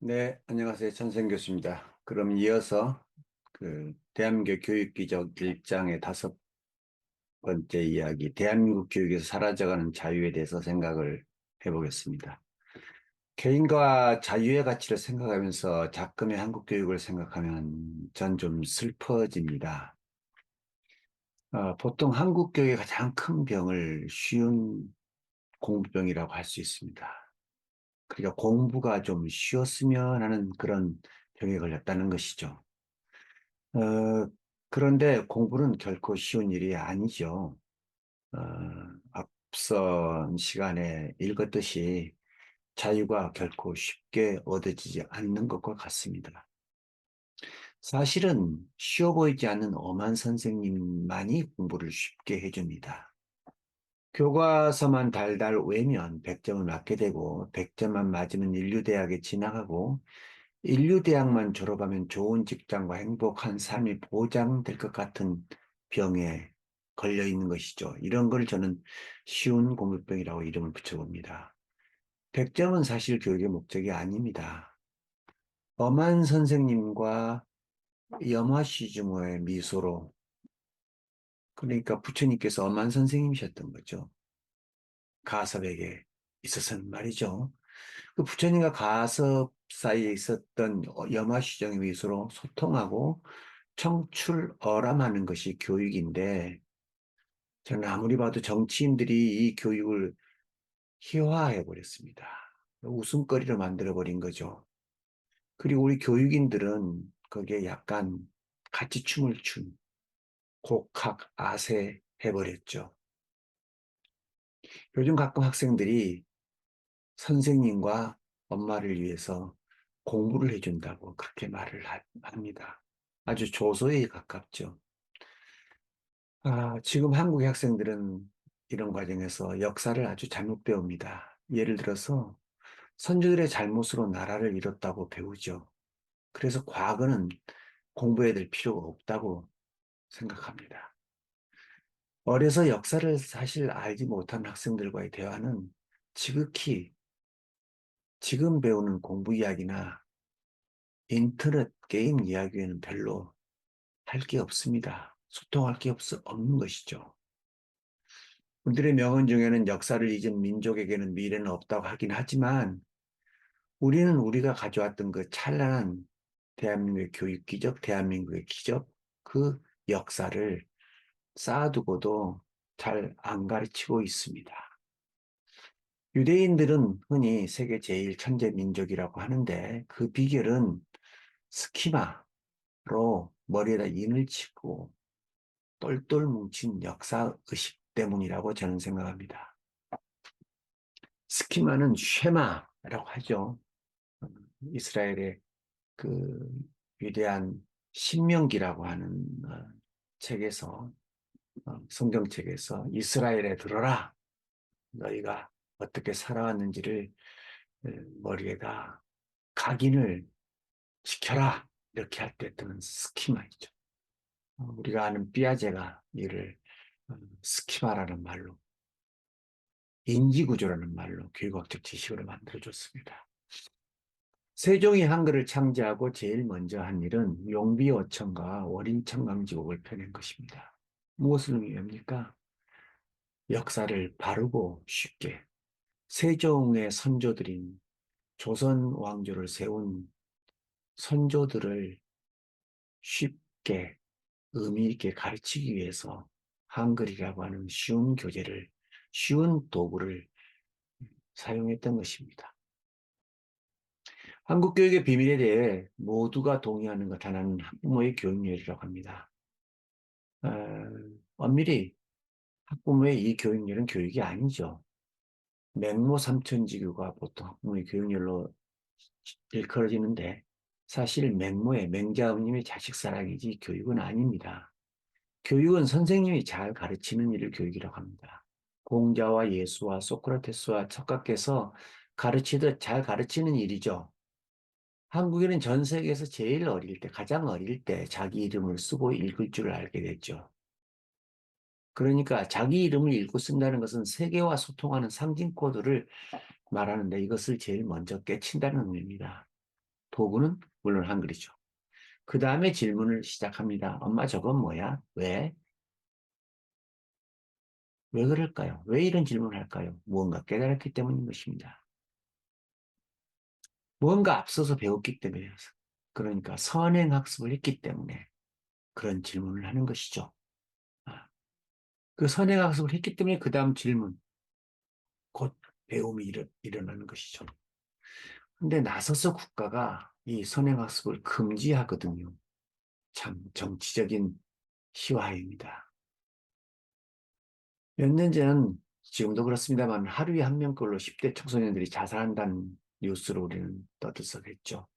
네, 안녕하세요. 천생 교수입니다. 그럼 이어서 대한민국 교육기적 1장의 5번째 이야기, 대한민국 교육에서 사라져가는 자유에 대해서 생각을 해보겠습니다. 개인과 자유의 가치를 생각하면서 작금의 한국 교육을 생각하면 전 좀 슬퍼집니다. 보통 한국 교육의 가장 큰 병을 쉬운 공부병이라고 할 수 있습니다. 그러니까 공부가 좀 쉬웠으면 하는 그런 병에 걸렸다는 것이죠. 어, 그런데 공부는 결코 쉬운 일이 아니죠. 어, 앞선 시간에 읽었듯이 자유가 결코 쉽게 얻어지지 않는 것과 같습니다. 사실은 쉬워 보이지 않는 엄한 선생님만이 공부를 쉽게 해줍니다. 교과서만 달달 외면 100점을 맞게 되고 100점만 맞으면 인류대학에 진학하고 인류대학만 졸업하면 좋은 직장과 행복한 삶이 보장될 것 같은 병에 걸려 있는 것이죠. 이런 걸 저는 쉬운 공부병이라고 이름을 붙여봅니다. 100점은 사실 교육의 목적이 아닙니다. 엄한 선생님과 염화시중어의 미소로, 그러니까 부처님께서 엄한 선생님이셨던 거죠. 가섭에게 있어서는 말이죠. 그 부처님과 가섭 사이에 있었던 염화시정의 미소로 소통하고 청출어람하는 것이 교육인데, 저는 아무리 봐도 정치인들이 이 교육을 희화해 버렸습니다. 웃음거리로 만들어 버린 거죠. 그리고 우리 교육인들은 거기에 약간 같이 춤을 춘 곡학 아세 해버렸죠. 요즘 가끔 학생들이 선생님과 엄마를 위해서 공부를 해준다고 그렇게 말을 합니다. 아주 조소에 가깝죠. 지금 한국의 학생들은 이런 과정에서 역사를 아주 잘못 배웁니다. 예를 들어서 선조들의 잘못으로 나라를 잃었다고 배우죠. 그래서 과거는 공부해야 될 필요가 없다고 생각합니다. 어려서 역사를 사실 알지 못한 학생들과의 대화는 지극히 지금 배우는 공부 이야기나 인터넷 게임 이야기에는 별로 할 게 없습니다. 소통할 게 없는 것이죠. 우리들의 명언 중에는 역사를 잊은 민족에게는 미래는 없다고 하긴 하지만 우리는 우리가 가져왔던 그 찬란한 대한민국의 교육 기적, 대한민국의 기적, 그 역사를 쌓아두고도 잘 안 가르치고 있습니다. 유대인들은 흔히 세계 제일 천재 민족이라고 하는데 그 비결은 스키마로 머리에다 인을 치고 똘똘 뭉친 역사 의식 때문이라고 저는 생각합니다. 스키마는 쉐마라고 하죠. 이스라엘의 그 위대한 신명기라고 하는 책에서 성경책에서 이스라엘에 들어라. 너희가 어떻게 살아왔는지를 머리에다 각인을 시켜라. 이렇게 할 때 뜨는 스키마이죠. 우리가 아는 삐아제가 이를 스키마라는 말로 인지구조라는 말로 교육학적 지식으로 만들어줬습니다. 세종이 한글을 창제하고 제일 먼저 한 일은 용비어천과 월인천강지곡을 펴낸 것입니다. 무엇을 의미합니까? 역사를 바르고 쉽게 세종의 선조들인 조선 왕조를 세운 선조들을 쉽게 의미 있게 가르치기 위해서 한글이라고 하는 쉬운 교재를 쉬운 도구를 사용했던 것입니다. 한국 교육의 비밀에 대해 모두가 동의하는 것 하나는 학부모의 교육열이라고 합니다. 어, 엄밀히 학부모의 이 교육열은 교육이 아니죠. 맹모 삼천지교가 보통 학부모의 교육열로 일컬어지는데 사실 맹모의 맹자음님의 자식사랑이지 교육은 아닙니다. 교육은 선생님이 잘 가르치는 일을 교육이라고 합니다. 공자와 예수와 소크라테스와 척각해서 가르치듯 잘 가르치는 일이죠. 한국인은 전 세계에서 제일 어릴 때, 가장 어릴 때 자기 이름을 쓰고 읽을 줄 알게 됐죠. 그러니까 자기 이름을 읽고 쓴다는 것은 세계와 소통하는 상징 코드를 말하는데 이것을 제일 먼저 깨친다는 의미입니다. 도구는 물론 한글이죠. 그 다음에 질문을 시작합니다. 엄마 저건 뭐야? 왜? 왜 그럴까요? 왜 이런 질문을 할까요? 무언가 깨달았기 때문인 것입니다. 무언가 앞서서 배웠기 때문에, 그러니까 선행학습을 했기 때문에 그런 질문을 하는 것이죠. 아, 그 선행학습을 했기 때문에 그 다음 질문, 곧 배움이 일어나는 것이죠. 근데 나서서 국가가 이 선행학습을 금지하거든요. 참 정치적인 희화입니다. 몇 년 전, 지금도 그렇습니다만 하루에 한 명꼴로 10대 청소년들이 자살한다는 뉴스를 우리는 떠들썩했죠.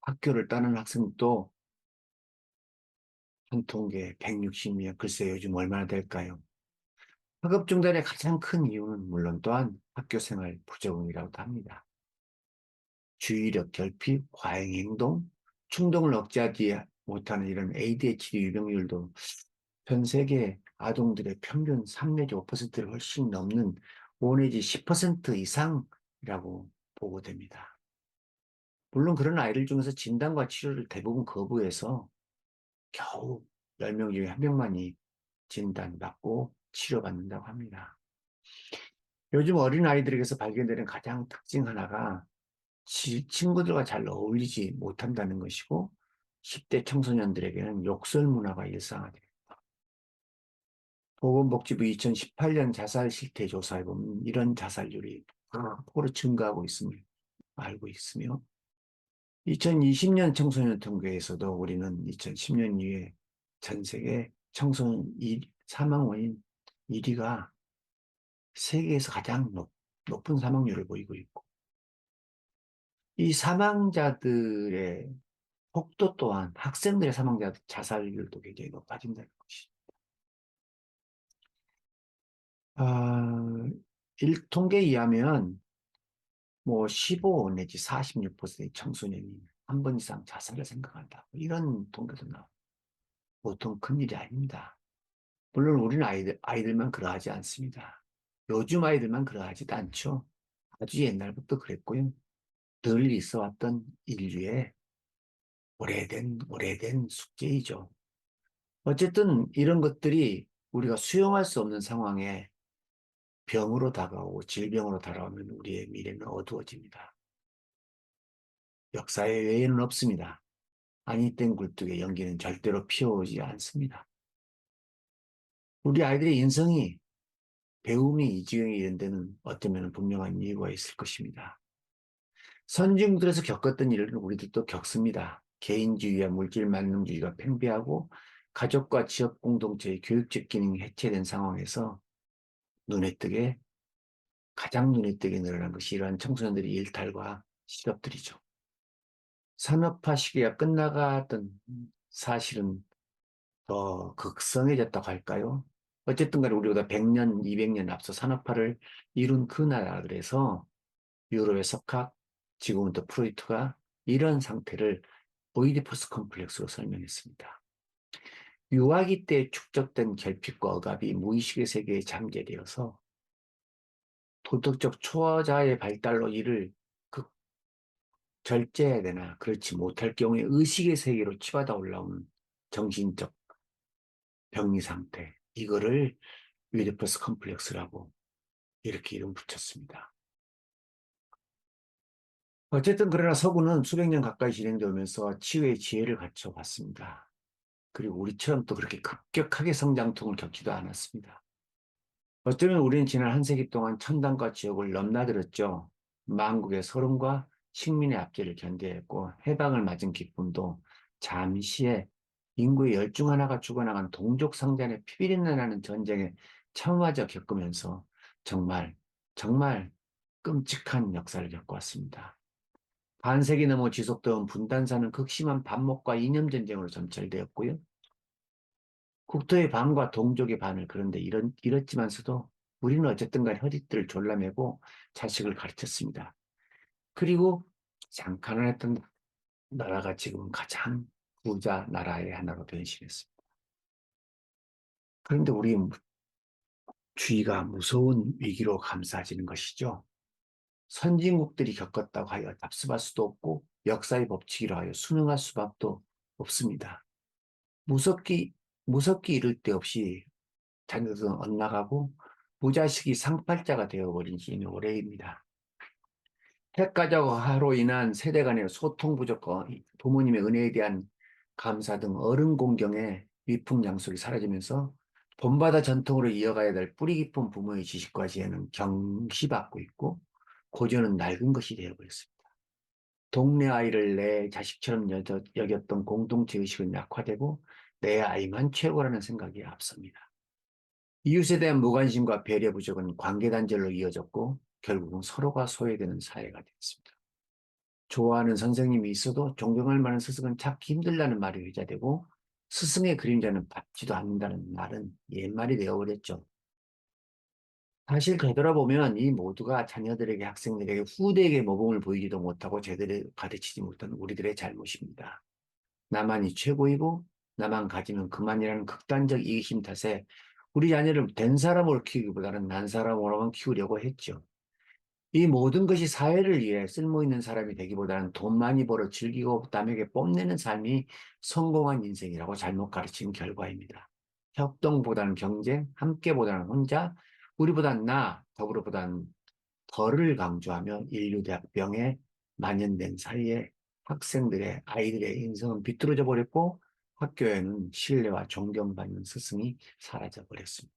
학교를 떠난 학생도 한 통계 160명, 글쎄 요즘 얼마나 될까요? 학업 중단의 가장 큰 이유는 물론 또한 학교 생활 부적응이라고도 합니다. 주의력 결핍, 과잉행동, 충동을 억제하지 못하는 이런 ADHD 유병률도 전 세계 아동들의 평균 3 내지 5%를 훨씬 넘는 5 내지 10% 이상이라고 보고됩니다. 물론 그런 아이들 중에서 진단과 치료를 대부분 거부해서 겨우 10명 중에 1명만이 진단받고 치료받는다고 합니다. 요즘 어린 아이들에게서 발견되는 가장 특징 하나가 친구들과 잘 어울리지 못한다는 것이고 10대 청소년들에게는 욕설 문화가 일상화됩니다. 보건복지부 2018년 자살 실태 조사에 보면 이런 자살률이 폭으로 증가하고 있음을 알고 있으며 2020년 청소년 통계에서도 우리는 2010년 이후에 전 세계 청소년 사망 원인 1위가 세계에서 가장 높은 사망률을 보이고 있고 이 사망자들의 폭도 또한 학생들의 자살률도 굉장히 높아진다는 것이. 아, 통계에 의하면 뭐 15 내지 46%의 청소년이 한 번 이상 자살을 생각한다. 이런 통계도 나와. 보통 큰일이 아닙니다. 물론 우리는 아이들만 그러하지 않습니다. 요즘 아이들만 그러하지도 않죠. 아주 옛날부터 그랬고요. 늘 있어왔던 인류의 오래된 숙제이죠. 어쨌든 이런 것들이 우리가 수용할 수 없는 상황에 병으로 다가오고 질병으로 다가오면 우리의 미래는 어두워집니다. 역사의 외에는 없습니다. 아니 땐 굴뚝에 연기는 절대로 피어오지 않습니다. 우리 아이들의 인성이 배움이 이 지경에 이른 데는 어쩌면 분명한 이유가 있을 것입니다. 선진국들에서 겪었던 일을 우리들도 겪습니다. 개인주의와 물질 만능주의가 팽배하고 가족과 지역 공동체의 교육적 기능이 해체된 상황에서 눈에 띄게 가장 눈에 띄게 늘어난 것이 이러한 청소년들의 일탈과 실업들이죠. 산업화 시기가 끝나갔던 사실은 더 극성해졌다고 할까요? 어쨌든 간에 우리보다 100년, 200년 앞서 산업화를 이룬 그 나라들에서 유럽의 석학, 지금은 또 프로이트가 이런 상태를 오이디퍼스 컴플렉스로 설명했습니다. 유아기 때 축적된 결핍과 억압이 무의식의 세계에 잠재되어서 도덕적 초자의 발달로 이를 절제해야 되나 그렇지 못할 경우에 의식의 세계로 치받아 올라오는 정신적 병리 상태 이거를 오이디퍼스 컴플렉스라고 이렇게 이름 붙였습니다. 어쨌든 그러나 서구는 수백 년 가까이 진행되면서 치유의 지혜를 갖춰왔습니다. 그리고 우리처럼 또 그렇게 급격하게 성장통을 겪지도 않았습니다. 어쩌면 우리는 지난 한 세기 동안 천당과 지옥을 넘나들었죠. 만국의 서름과 식민의 압제를 견뎌했고 해방을 맞은 기쁨도 잠시에 인구의 열중 하나가 죽어나간 동족 상잔의 피비린내 나는 전쟁에 참마저 겪으면서 정말 끔찍한 역사를 겪어왔습니다. 반세기 넘어 지속되온 분단사는 극심한 반목과 이념 전쟁으로 점철되었고요. 국토의 반과 동족의 반을 그런데 이렇지만서도 우리는 어쨌든 간에 허리띠를 졸라매고 자식을 가르쳤습니다. 그리고 가장 가난했던 나라가 지금 가장 부자 나라의 하나로 변신했습니다. 그런데 우리 주위가 무서운 위기로 감싸지는 것이죠. 선진국들이 겪었다고 하여 답습할 수도 없고 역사의 법칙이라 하여 순응할 수밖에 없습니다. 무섭기 무섭기 이를 데 없이 자녀들은 엇나가고 부자식이 상팔자가 되어버린 지는 오래입니다. 핵가족화로 인한 세대 간의 소통 부족과 부모님의 은혜에 대한 감사 등 어른 공경의 위풍양속이 사라지면서 본바다 전통으로 이어가야 될 뿌리 깊은 부모의 지식과 지혜는 경시받고 있고 고전은 낡은 것이 되어버렸습니다. 동네 아이를 내 자식처럼 여겼던 공동체 의식은 약화되고 내 아이만 최고라는 생각이 앞섭니다. 이웃에 대한 무관심과 배려 부족은 관계단절로 이어졌고 결국은 서로가 소외되는 사회가 되었습니다. 좋아하는 선생님이 있어도 존경할 만한 스승은 찾기 힘들다는 말이 회자되고 스승의 그림자는 밟지도 않는다는 말은 옛말이 되어버렸죠. 사실 되돌아보면 이 모두가 자녀들에게 학생들에게 후대에게 모범을 보이지도 못하고 제대로 가르치지 못한 우리들의 잘못입니다. 나만이 최고이고 나만 가지면 그만이라는 극단적 이기심 탓에 우리 자녀를 된 사람으로 키우기보다는 난 사람으로만 키우려고 했죠. 이 모든 것이 사회를 위해 쓸모있는 사람이 되기보다는 돈 많이 벌어 즐기고 남에게 뽐내는 삶이 성공한 인생이라고 잘못 가르친 결과입니다. 협동보다는 경쟁, 함께보다는 혼자, 우리보단 나, 더불어보다는 덜을 강조하며 인류대학병에 만연된 사이에 학생들의 아이들의 인성은 비뚤어져 버렸고 학교에는 신뢰와 존경받는 스승이 사라져 버렸습니다.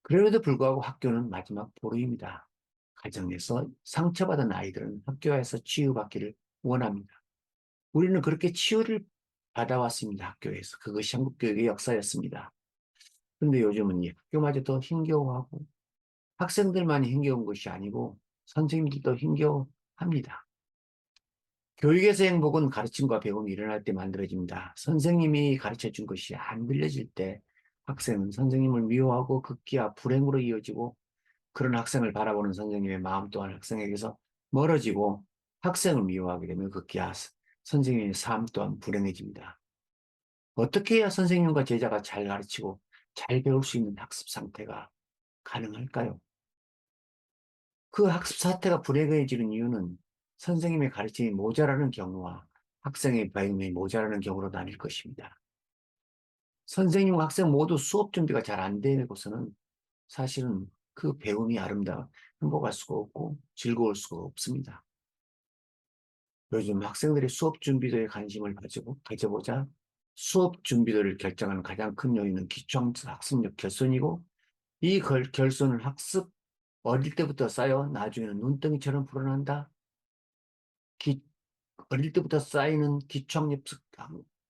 그럼에도 불구하고 학교는 마지막 보루입니다. 가정에서 상처받은 아이들은 학교에서 치유받기를 원합니다. 우리는 그렇게 치유를 받아왔습니다. 학교에서. 그것이 한국 교육의 역사였습니다. 그런데 요즘은 이 학교마저도 힘겨워하고 학생들만이 힘겨운 것이 아니고 선생님들도 힘겨워합니다. 교육에서 행복은 가르침과 배움이 일어날 때 만들어집니다. 선생님이 가르쳐준 것이 안 들려질 때 학생은 선생님을 미워하고 극기와 불행으로 이어지고 그런 학생을 바라보는 선생님의 마음 또한 학생에게서 멀어지고 학생을 미워하게 되면 극기와 선생님의 삶 또한 불행해집니다. 어떻게 해야 선생님과 제자가 잘 가르치고 잘 배울 수 있는 학습 상태가 가능할까요? 그 학습 사태가 불행해지는 이유는 선생님의 가르침이 모자라는 경우와 학생의 배움이 모자라는 경우로 나뉠 것입니다. 선생님과 학생 모두 수업 준비가 잘 안 되고서는 사실은 그 배움이 행복할 수가 없고 즐거울 수가 없습니다. 요즘 학생들이 수업 준비도에 관심을 가져보자 수업 준비도를 결정하는 가장 큰 요인은 기초 학습력 결손이고 이 결손은 어릴 때부터 쌓여 나중에는 눈덩이처럼 불어난다. 기, 어릴 때부터 쌓이는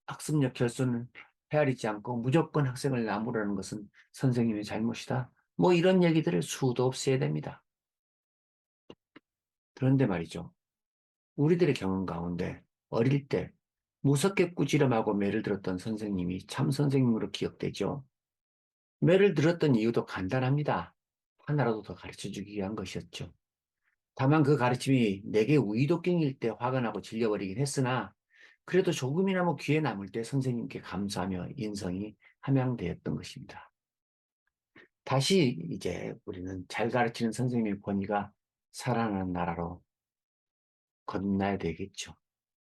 학습력 결손을 헤아리지 않고 무조건 학생을 나무라는 것은 선생님의 잘못이다. 뭐 이런 얘기들을 수도 없이 해야 됩니다. 그런데 말이죠. 우리들의 경험 가운데 어릴 때 무섭게 꾸지람하고 매를 들었던 선생님이 참 선생님으로 기억되죠. 매를 들었던 이유도 간단합니다. 하나라도 더 가르쳐주기 위한 것이었죠. 다만 그 가르침이 내게 우이독경일 때 화가 나고 질려버리긴 했으나 그래도 조금이나마 귀에 남을 때 선생님께 감사하며 인성이 함양되었던 것입니다. 다시 이제 우리는 잘 가르치는 선생님의 권위가 살아나는 나라로 건너야 되겠죠.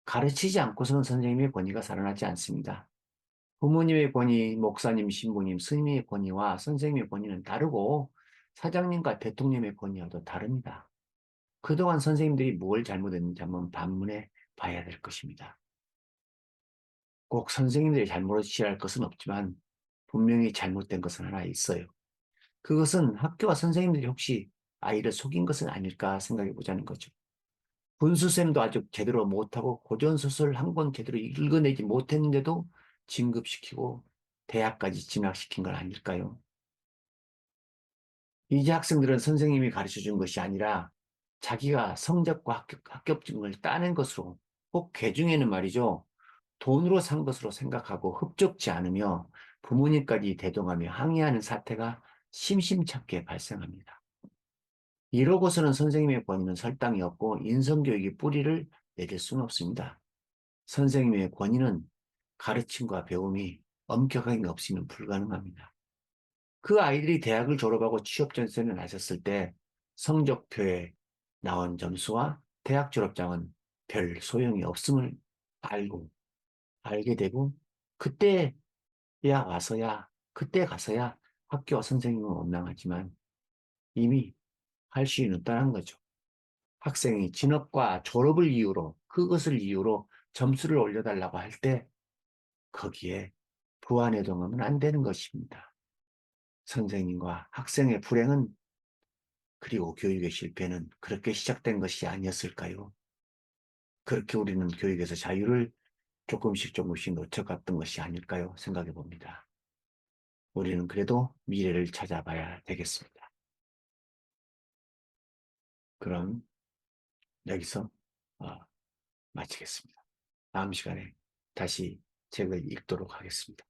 가르치지 않고서는 선생님의 권위가 살아나지 않습니다. 부모님의 권위, 목사님, 신부님, 스님의 권위와 선생님의 권위는 다르고 사장님과 대통령의 권위와도 다릅니다. 그동안 선생님들이 뭘 잘못했는지 한번 반문해 봐야 될 것입니다. 꼭 선생님들이 잘못이랄 것은 없지만 분명히 잘못된 것은 하나 있어요. 그것은 학교와 선생님들이 혹시 아이를 속인 것은 아닐까 생각해 보자는 거죠. 분수쌤도 아직 제대로 못하고 고전소설 한 권 제대로 읽어내지 못했는데도 진급시키고 대학까지 진학시킨 건 아닐까요? 이제 학생들은 선생님이 가르쳐준 것이 아니라 자기가 성적과 합격증을 따낸 것으로 꼭 개중에는 말이죠. 돈으로 산 것으로 생각하고 흡족지 않으며 부모님까지 대동하며 항의하는 사태가 심심찮게 발생합니다. 이러고서는 선생님의 권위는 설당이 없고 인성교육의 뿌리를 내릴 수는 없습니다. 선생님의 권위는 가르침과 배움이 엄격하게 없이는 불가능합니다. 그 아이들이 대학을 졸업하고 취업 전선에 나섰을 때 성적표에 나온 점수와 대학 졸업장은 별 소용이 없음을 알게 되고, 그때야 그때 가서야 학교와 선생님은 원망하지만 이미 할 수는 없다는 거죠. 학생이 진학과 졸업을 이유로, 그것을 이유로 점수를 올려달라고 할 때 거기에 부안해동하면 안 되는 것입니다. 선생님과 학생의 불행은, 그리고 교육의 실패는 그렇게 시작된 것이 아니었을까요? 그렇게 우리는 교육에서 자유를 조금씩 놓쳐갔던 것이 아닐까요? 생각해 봅니다. 우리는 그래도 미래를 찾아봐야 되겠습니다. 그럼 여기서 어, 마치겠습니다. 다음 시간에 다시 책을 읽도록 하겠습니다.